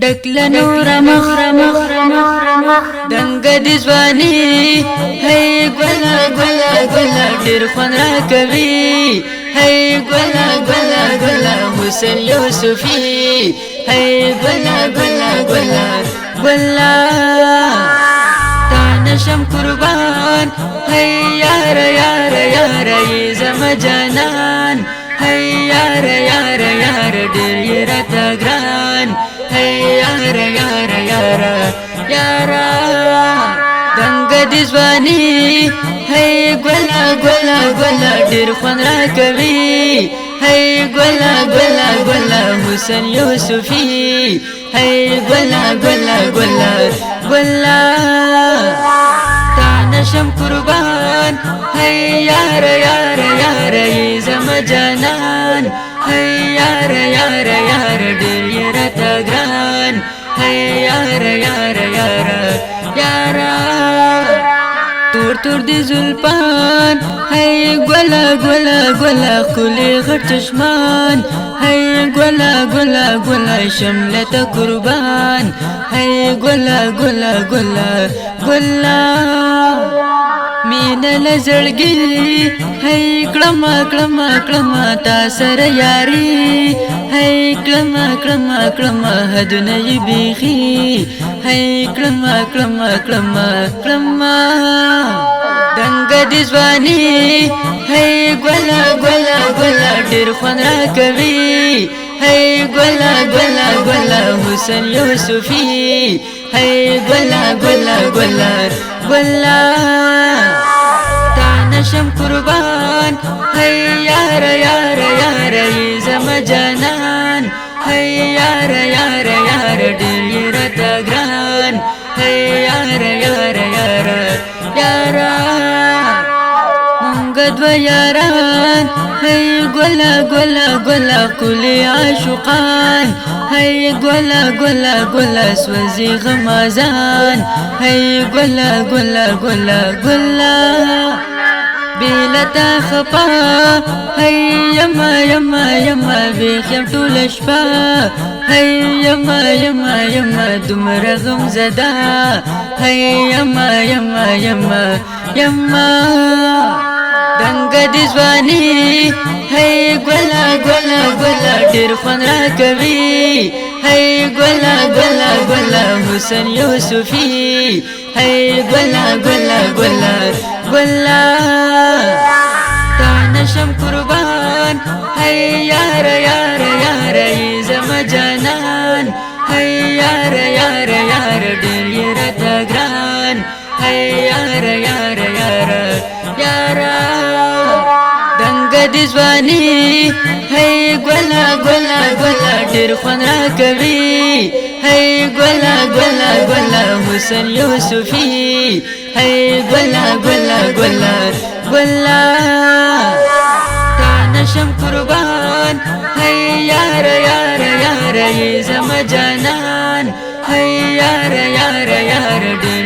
ډکله نور مخ دنګ دي ځواني هی ګله ګله ګله ډېر خوند راکوي هی ګله ګله ګله حسین یوسفي هی ګله ګله ګله ګله تا نشم قربان هی یار یار یار ای زما جانان هی یار یار یار ډېر یې راته ګران هی یار یار یار یارا دنګ دي ځواني هی ګله ګله ګله ډېر خوند راکوي هی ګله ګله ګله حسین یوسفي هی ګله ګله ګله ګله تا نشم قربان هی یار یار یار ای زما جانان هی یار یار یار ډېر یې راته ګران هی یار یار یار یارا تور تور دی زلفان هی ګله ګله ګله ښکلي غټ چشمان هی ګله ګله ګله شملته قربان هی ګله ګله ګله ګله مینه له زړګي هی کړمه کړمه کړمه تا سره یاري هی کړمه کړمه کړمه حدونه یې بیخي هی کړمه کړمه کړمه کړمه دنګ دي ځواني هی ګله ګله ګله ډېر خوند راکوي هی ګله ګله ګله حسین یوسفي هی ګله ګله ګله ګله تا نشم قربان هی یار یار یار ای زما جانان هی یار یار یار ډېر یې راته ګران هی یار یار یار یارا مونږ دوه یاران هی ګله ګله ګله ښکلي عاشقان هی ګله ګله ګله سوځي غمازان هی ګله ګله ګله ګله بیلتا خپا هی یما یما یما بیخ یم ټوله شپه هی یما یما یما دومره غم زده هی یما یما یما یما دنګ دي ځواني هی ګله ګله ګله ډېر خوند راکوي هی ګله ګله ګله حسین یوسفي هی ګله ګله ګله ګله تا نشم قربان هی یار یار یار ای زما جانان هی یار یار یار ډېر یې راته ګران هی یار یار یار یارا دنګ دي ځواني هی ګله ګله ګله ډېر خوند راکوي هی ګله ګله ګله حسین یوسفي هی ګله ګله ګله ګله تا نشم قربان هی یار یار یار ای زما جانان هی یار یار یار ډېر